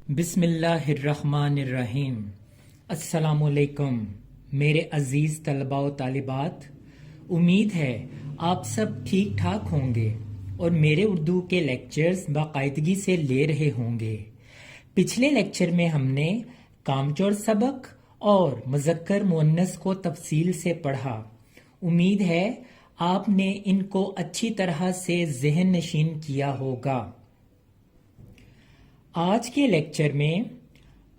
بسم اللہ الرحمن الرحیم۔ السلام علیکم میرے عزیز طلباء و طالبات، امید ہے آپ سب ٹھیک ٹھاک ہوں گے اور میرے اردو کے لیکچرز باقاعدگی سے لے رہے ہوں گے۔ پچھلے لیکچر میں ہم نے کامچور سبق اور مذکر مؤنث کو تفصیل سے پڑھا۔ امید ہے آپ نے ان کو اچھی طرح سے ذہن نشین کیا ہوگا۔ آج کے لیکچر میں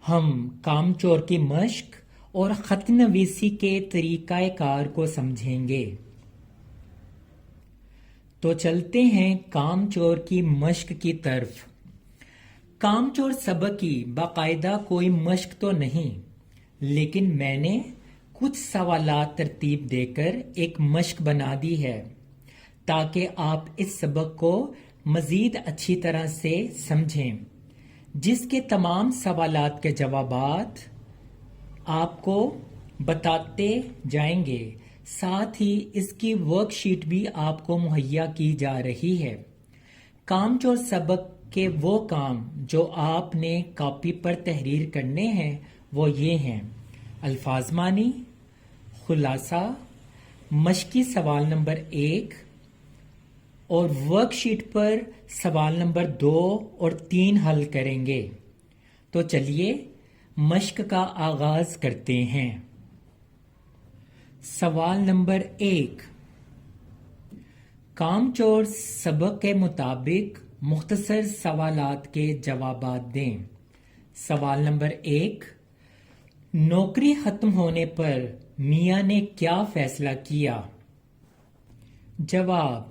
ہم کامچور کی مشق اور خط نویسی کے طریقہ کار کو سمجھیں گے۔ تو چلتے ہیں کامچور کی مشق کی طرف۔ کامچور سبق کی باقاعدہ کوئی مشق تو نہیں، لیکن میں نے کچھ سوالات ترتیب دے کر ایک مشق بنا دی ہے تاکہ آپ اس سبق کو مزید اچھی طرح سے سمجھیں، جس کے تمام سوالات کے جوابات آپ کو بتاتے جائیں گے۔ ساتھ ہی اس کی ورک شیٹ بھی آپ کو مہیا کی جا رہی ہے۔ کامچور سبق کے وہ کام جو آپ نے کاپی پر تحریر کرنے ہیں وہ یہ ہیں: الفاظ معنی، خلاصہ، مشقی سوال نمبر 1 اور ورک شیٹ پر سوال نمبر 2 اور 3 حل کریں گے۔ تو چلیے مشق کا آغاز کرتے ہیں۔ سوال نمبر 1، کامچور سبق کے مطابق مختصر سوالات کے جوابات دیں۔ سوال نمبر 1، نوکری ختم ہونے پر میاں نے کیا فیصلہ کیا؟ جواب: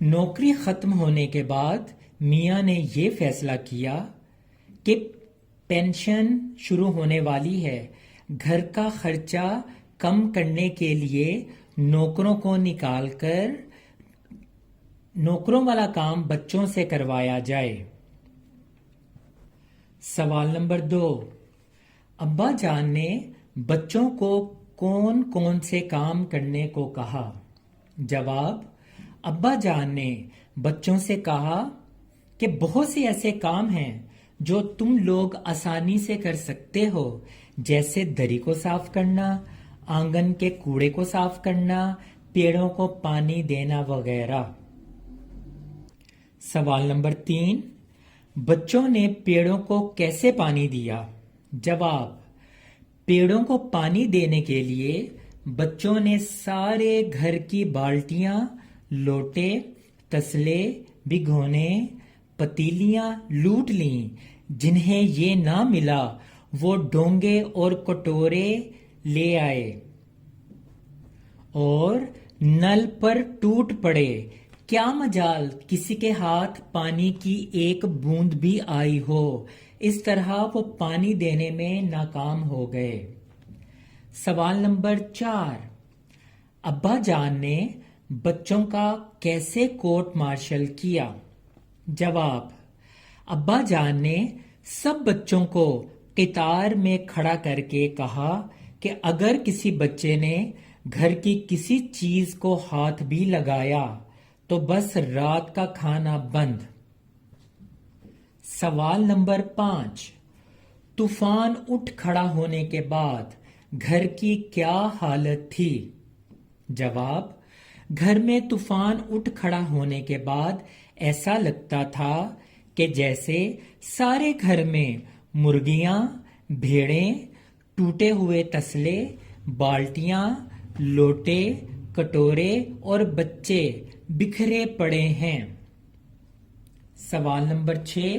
نوکری ختم ہونے کے بعد میاں نے یہ فیصلہ کیا کہ پینشن شروع ہونے والی ہے، گھر کا خرچہ کم کرنے کے لیے نوکروں کو نکال کر نوکروں والا کام بچوں سے کروایا جائے۔ سوال نمبر 2، ابا جان نے بچوں کو کون کون سے کام کرنے کو کہا؟ جواب: ابا جان نے بچوں سے کہا کہ بہت سے ایسے کام ہیں جو تم لوگ آسانی سے کر سکتے ہو، جیسے دری کو صاف کرنا، آنگن کے کوڑے کو صاف کرنا، پیڑوں کو پانی دینا وغیرہ۔ سوال نمبر 3، بچوں نے پیڑوں کو کیسے پانی دیا؟ جواب: پیڑوں کو پانی دینے کے لیے بچوں نے سارے گھر کی بالٹیاں، لوٹے، تسلے، بھگونے، پتیلیاں لوٹ لیں۔ جنہیں یہ نہ ملا وہ ڈونگے اور کٹورے لے آئے اور نل پر ٹوٹ پڑے۔ کیا مجال کسی کے ہاتھ پانی کی ایک بوند بھی آئی ہو؟ اس طرح وہ پانی دینے میں ناکام ہو گئے۔ سوال نمبر 4، ابا جان نے بچوں کا کیسے کورٹ مارشل کیا؟ جواب: ابا جان نے سب بچوں کو قطار میں کھڑا کر کے کہا کہ اگر کسی بچے نے گھر کی کسی چیز کو ہاتھ بھی لگایا تو بس رات کا کھانا بند۔ سوال نمبر 5، طوفان اٹھ کھڑا ہونے کے بعد گھر کی کیا حالت تھی؟ جواب: گھر میں طوفان اٹھ کھڑا ہونے کے بعد ایسا لگتا تھا کہ جیسے سارے گھر میں مرغیاں، بھیڑیں، ٹوٹے ہوئے تسلے، بالٹیاں، لوٹے، کٹورے اور بچے بکھرے پڑے ہیں۔ سوال نمبر 6،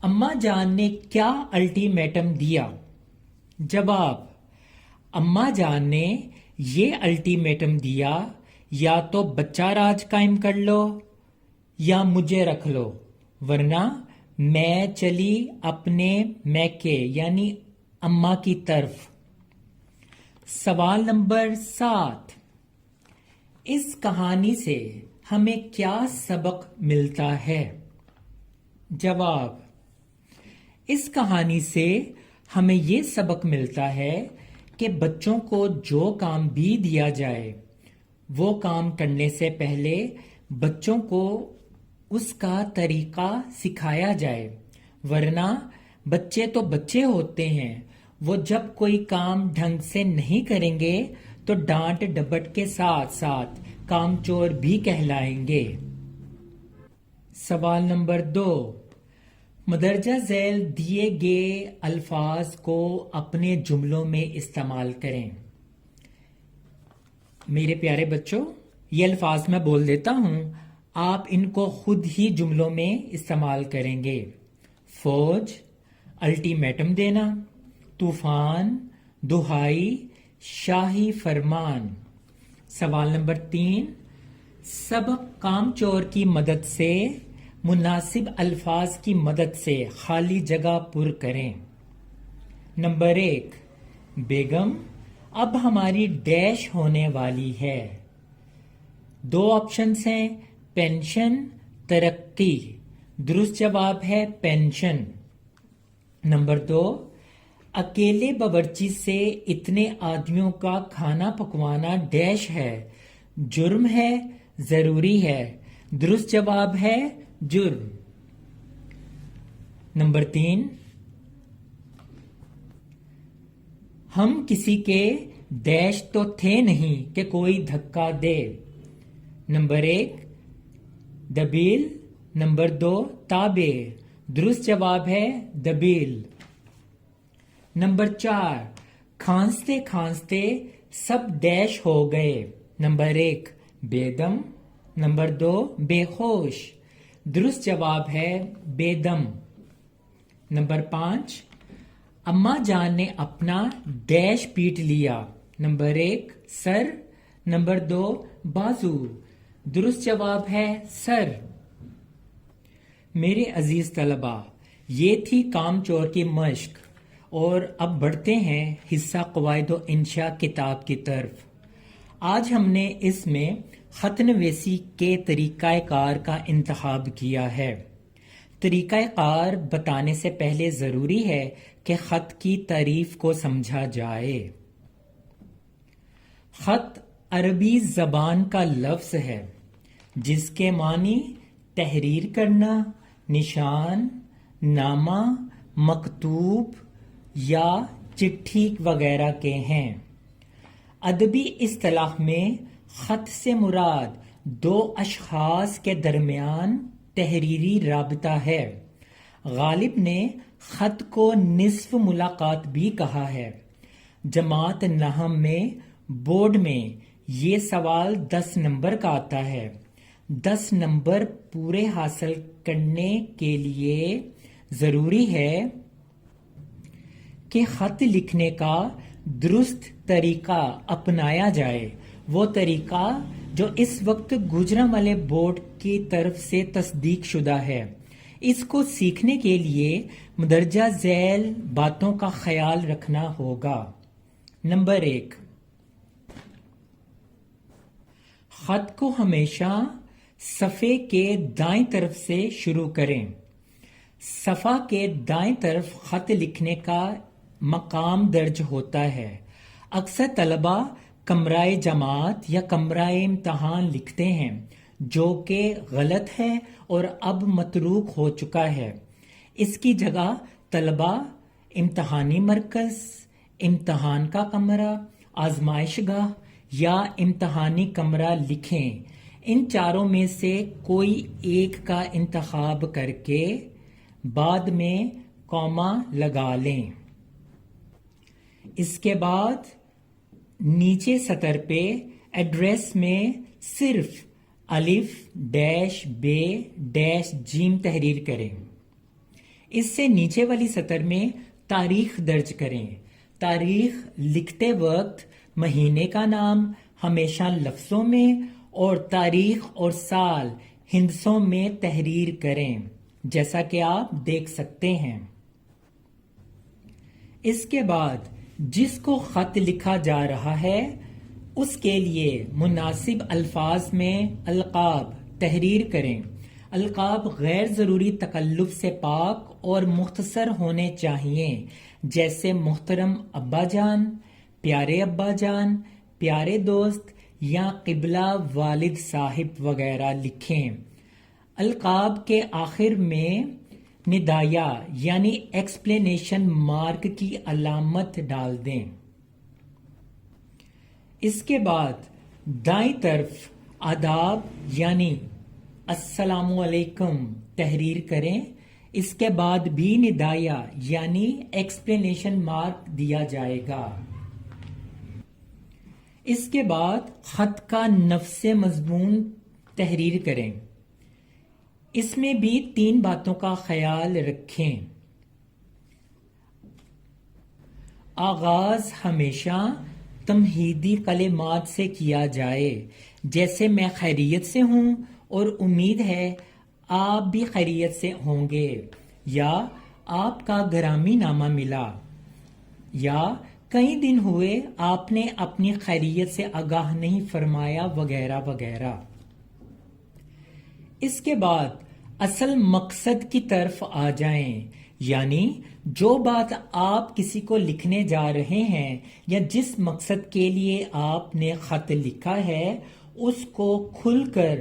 اماں جان نے کیا الٹیمیٹم دیا؟ جواب: اماں جان نے یہ الٹیمیٹم دیا، یا تو بچہ راج قائم کر لو یا مجھے رکھ لو، ورنہ میں چلی اپنے میکے یعنی اماں کی طرف۔ سوال نمبر 7، اس کہانی سے ہمیں کیا سبق ملتا ہے؟ جواب: اس کہانی سے ہمیں یہ سبق ملتا ہے کہ بچوں کو جو کام بھی دیا جائے وہ کام کرنے سے پہلے بچوں کو اس کا طریقہ سکھایا جائے، ورنہ بچے تو بچے ہوتے ہیں، وہ جب کوئی کام ڈھنگ سے نہیں کریں گے تو ڈانٹ ڈپٹ کے ساتھ ساتھ کام چور بھی کہلائیں گے۔ سوال نمبر 2، مدرجہ ذیل دیے گئے الفاظ کو اپنے جملوں میں استعمال کریں۔ میرے پیارے بچوں، یہ الفاظ میں بول دیتا ہوں، آپ ان کو خود ہی جملوں میں استعمال کریں گے۔ فوج، الٹیمیٹم دینا، طوفان، دہائی، شاہی فرمان۔ سوال نمبر 3، سبق کام چور کی مدد سے مناسب الفاظ کی مدد سے خالی جگہ پر کریں۔ نمبر 1، بیگم اب ہماری ڈیش ہونے والی ہے۔ 2 آپشنز ہیں، پینشن، ترقی۔ درست جواب ہے پینشن۔ نمبر 2، اکیلے باورچی سے اتنے آدمیوں کا کھانا پکوانا ڈیش ہے، جرم ہے، ضروری ہے۔ درست جواب ہے جرم۔ نمبر 3، ہم کسی کے ڈیش تو تھے نہیں کہ کوئی دھکا دے۔ نمبر 1، دبیل۔ نمبر 2، تابع۔ درست جواب ہے دبیل۔ نمبر 4، کھانستے کھانستے سب ڈیش ہو گئے۔ نمبر 1، بے دم۔ نمبر 2، بے ہوش۔ درست جواب ہے بے دم۔ نمبر 5، اماں جان نے اپنا ڈیش پیٹ لیا۔ نمبر 1، سر۔ نمبر 2، بازو۔ درست جواب ہے سر۔ میرے عزیز طلباء، یہ تھی کام چور کی مشق، اور اب بڑھتے ہیں حصہ قواعد و انشاء کتاب کی طرف۔ آج ہم نے اس میں خط نویسی کے طریقہ کار کا انتخاب کیا ہے۔ طریقہ کار بتانے سے پہلے ضروری ہے کہ خط کی تعریف کو سمجھا جائے۔ خط عربی زبان کا لفظ ہے جس کے معنی تحریر کرنا، نشان، نامہ، مکتوب یا چٹھی وغیرہ کے ہیں۔ ادبی اصطلاح میں خط سے مراد 2 اشخاص کے درمیان تحریری رابطہ ہے۔ غالب نے خط کو نصف ملاقات بھی کہا ہے۔ جماعت نحم میں بورڈ میں یہ سوال 10 نمبر کا آتا ہے۔ 10 نمبر پورے حاصل کرنے کے لیے ضروری ہے کہ خط لکھنے کا درست طریقہ اپنایا جائے، وہ طریقہ جو اس وقت گوجرانوالے بورڈ کی طرف سے تصدیق شدہ ہے۔ اس کو سیکھنے کے لیے مندرجہ ذیل باتوں کا خیال رکھنا ہوگا۔ نمبر 1، خط کو ہمیشہ صفحے کے دائیں طرف سے شروع کریں۔ صفحہ کے دائیں طرف خط لکھنے کا مقام درج ہوتا ہے۔ اکثر طلبہ کمرہ جماعت یا کمرہ امتحان لکھتے ہیں، جو کہ غلط ہے اور اب متروک ہو چکا ہے۔ اس کی جگہ طلبہ امتحانی مرکز، امتحان کا کمرہ، آزمائش گاہ یا امتحانی کمرہ لکھیں۔ ان چاروں میں سے کوئی ایک کا انتخاب کر کے بعد میں کوما لگا لیں۔ اس کے بعد نیچے سطر پہ ایڈریس میں صرف الف ڈیش بے ڈیش جیم تحریر کریں۔ اس سے نیچے والی سطر میں تاریخ درج کریں۔ تاریخ لکھتے وقت مہینے کا نام ہمیشہ لفظوں میں اور تاریخ اور سال ہندسوں میں تحریر کریں، جیسا کہ آپ دیکھ سکتے ہیں۔ اس کے بعد جس کو خط لکھا جا رہا ہے اس کے لیے مناسب الفاظ میں القاب تحریر کریں۔ القاب غیر ضروری تکلف سے پاک اور مختصر ہونے چاہیے، جیسے محترم ابا جان، پیارے ابا جان، پیارے دوست یا قبلہ والد صاحب وغیرہ لکھیں۔ القاب کے آخر میں ندایا یعنی ایکسپلینیشن مارک کی علامت ڈال دیں۔ اس کے بعد دائیں طرف آداب یعنی السلام علیکم تحریر کریں۔ اس کے بعد بھی ندایا یعنی ایکسپلینیشن مارک دیا جائے گا۔ اس کے بعد خط کا نفس مضمون تحریر کریں۔ اس میں بھی 3 باتوں کا خیال رکھیں۔ آغاز ہمیشہ تمہیدی کلمات سے کیا جائے، جیسے میں خیریت سے ہوں اور امید ہے آپ بھی خیریت سے ہوں گے، یا آپ کا گرامی نامہ ملا، یا کئی دن ہوئے آپ نے اپنی خیریت سے آگاہ نہیں فرمایا، وغیرہ وغیرہ۔ اس کے بعد اصل مقصد کی طرف آ جائیں، یعنی جو بات آپ کسی کو لکھنے جا رہے ہیں یا جس مقصد کے لیے آپ نے خط لکھا ہے اس کو کھل کر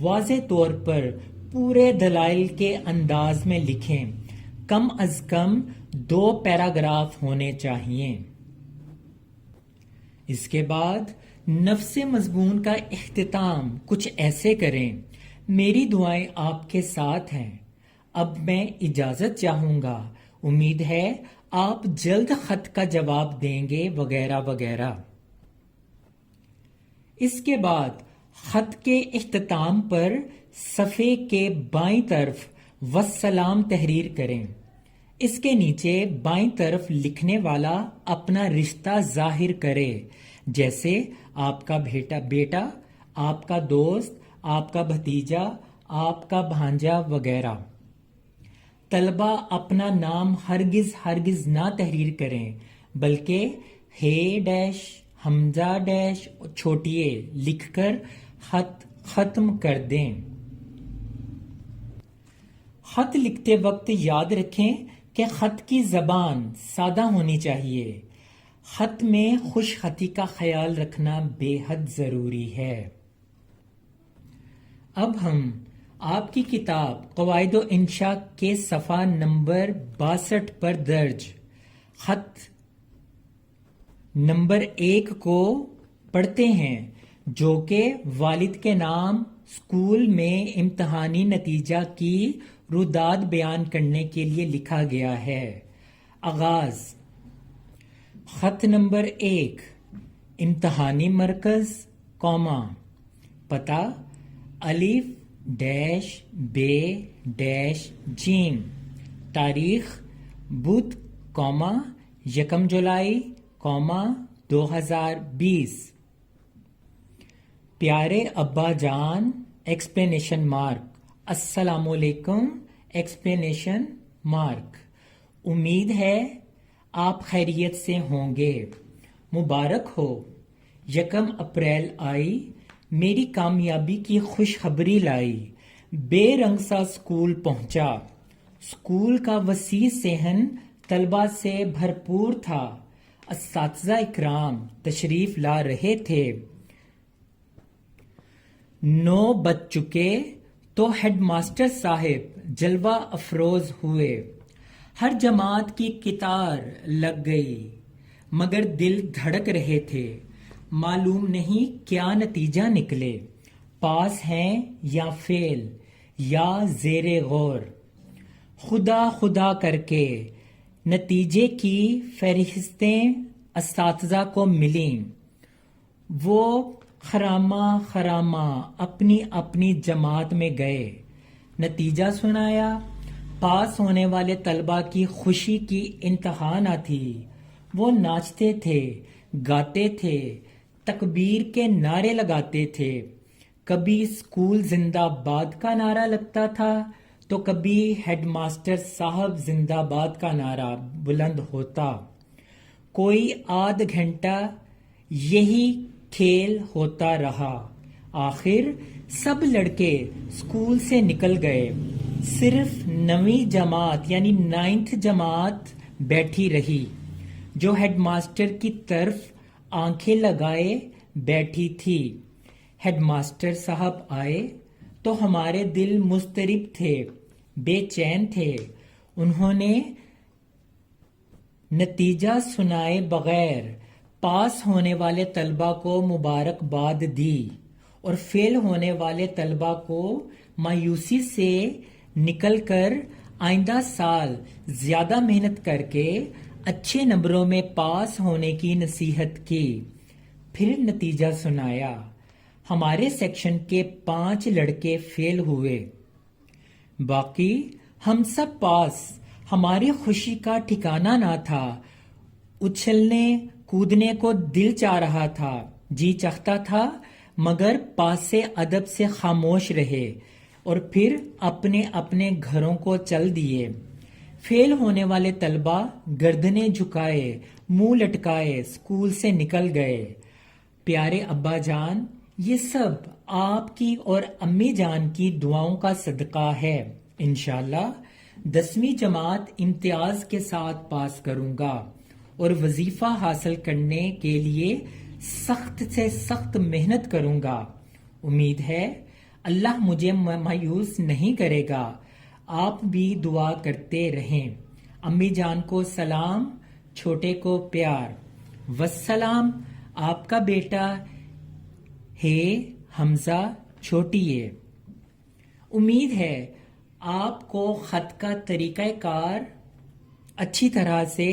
واضح طور پر پورے دلائل کے انداز میں لکھیں۔ کم از کم 2 پیراگراف ہونے چاہیے۔ اس کے بعد نفس مضمون کا اختتام کچھ ایسے کریں: میری دعائیں آپ کے ساتھ ہیں، اب میں اجازت چاہوں گا، امید ہے آپ جلد خط کا جواب دیں گے، وغیرہ وغیرہ۔ اس کے بعد خط کے اختتام پر صفحے کے بائیں طرف والسلام تحریر کریں۔ اس کے نیچے بائیں طرف لکھنے والا اپنا رشتہ ظاہر کرے، جیسے آپ کا بیٹا، آپ کا دوست، آپ کا بھتیجا، آپ کا بھانجا، وغیرہ۔ طلبہ اپنا نام ہرگز نہ تحریر کریں، بلکہ ہے ڈیش، حمزہ ڈیش، چھوٹی اے لکھ کر خط ختم کر دیں۔ خط لکھتے وقت یاد رکھیں کہ خط کی زبان سادہ ہونی چاہیے۔ خط میں خوش خطی کا خیال رکھنا بے حد ضروری ہے۔ اب ہم آپ کی کتاب قواعد و انشاء کے صفحہ نمبر 62 پر درج خط نمبر 1 کو پڑھتے ہیں، جو کہ والد کے نام اسکول میں امتحانی نتیجہ کی روداد بیان کرنے کے لیے لکھا گیا ہے۔ آغاز: خط نمبر 1 امتحانی مرکز، پتہ: الف ڈیش بے ڈیش جیم، تاریخ: بدھ، 1 جولائی، 2020۔ پیارے ابا جان، ایکسپلینیشن مارک، السلام علیکم، ایکسپلینیشن مارک، امید ہے آپ خیریت سے ہوں گے، مبارک ہو، 1 اپریل آئی، میری کامیابی کی خوشخبری لائی، بے رنگ سا اسکول پہنچا، اسکول کا وسیع صحن طلبہ سے بھرپور تھا، اساتذہ اکرام تشریف لا رہے تھے، 9 بج چکے تو ہیڈ ماسٹر صاحب جلوہ افروز ہوئے، ہر جماعت کی قطار لگ گئی، مگر دل دھڑک رہے تھے، معلوم نہیں کیا نتیجہ نکلے، پاس ہیں یا فیل یا زیر غور، خدا خدا کر کے نتیجے کی فہرستیں اساتذہ کو ملیں، وہ خرامہ اپنی اپنی جماعت میں گئے، نتیجہ سنایا، پاس ہونے والے طلبہ کی خوشی کی انتہا نہ تھی، وہ ناچتے تھے، گاتے تھے، تکبیر کے نعرے لگاتے تھے، کبھی اسکول زندہ باد کا نعرہ لگتا تھا تو کبھی ہیڈ ماسٹر صاحب زندہ باد کا نعرہ بلند ہوتا، کوئی آدھ گھنٹہ یہی کھیل ہوتا رہا، آخر سب لڑکے اسکول سے نکل گئے، صرف 9ویں جماعت یعنی 9th جماعت بیٹھی رہی، جو ہیڈ ماسٹر کی طرف آنکھیں لگائے بیٹھی تھی۔ ہیڈ ماسٹر صاحب آئے تو ہمارے دل مضطرب تھے، بے چین تھے، انہوں نے نتیجہ سنائے بغیر پاس ہونے والے طلبہ کو مبارکباد دی اور فیل ہونے والے طلبہ کو مایوسی سے نکل کر آئندہ سال زیادہ محنت کر کے اچھے نمبروں میں پاس ہونے کی نصیحت کی، پھر نتیجہ سنایا۔ ہمارے سیکشن کے 5 لڑکے فیل ہوئے، باقی ہم سب پاس۔ ہماری خوشی کا ٹھکانہ نہ تھا، اچھلنے کودنے کو دل چاہ رہا تھا، جی چاہتا تھا، مگر پاسے ادب سے خاموش رہے اور پھر اپنے اپنے گھروں کو چل دیے۔ فیل ہونے والے طلبہ گردنیں جھکائے، منہ لٹکائے اسکول سے نکل گئے۔ پیارے ابا جان، یہ سب آپ کی اور امی جان کی دعاؤں کا صدقہ ہے۔ انشاءاللہ 10ویں جماعت امتیاز کے ساتھ پاس کروں گا اور وظیفہ حاصل کرنے کے لیے سخت سے سخت محنت کروں گا۔ امید ہے اللہ مجھے مایوس نہیں کرے گا۔ آپ بھی دعا کرتے رہیں۔ امی جان کو سلام، چھوٹے کو پیار۔ والسلام، آپ کا بیٹا ہے حمزہ چھوٹیے۔ امید ہے آپ کو خط کا طریقہ کار اچھی طرح سے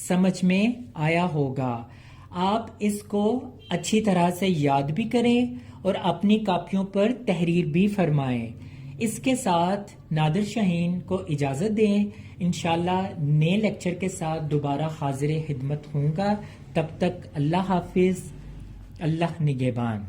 سمجھ میں آیا ہوگا۔ آپ اس کو اچھی طرح سے یاد بھی کریں اور اپنی کاپیوں پر تحریر بھی فرمائیں۔ اس کے ساتھ نادر شاہین کو اجازت دیں۔ انشاءاللہ نئے لیکچر کے ساتھ دوبارہ حاضر خدمت ہوں گا۔ تب تک اللہ حافظ، اللہ نگہبان۔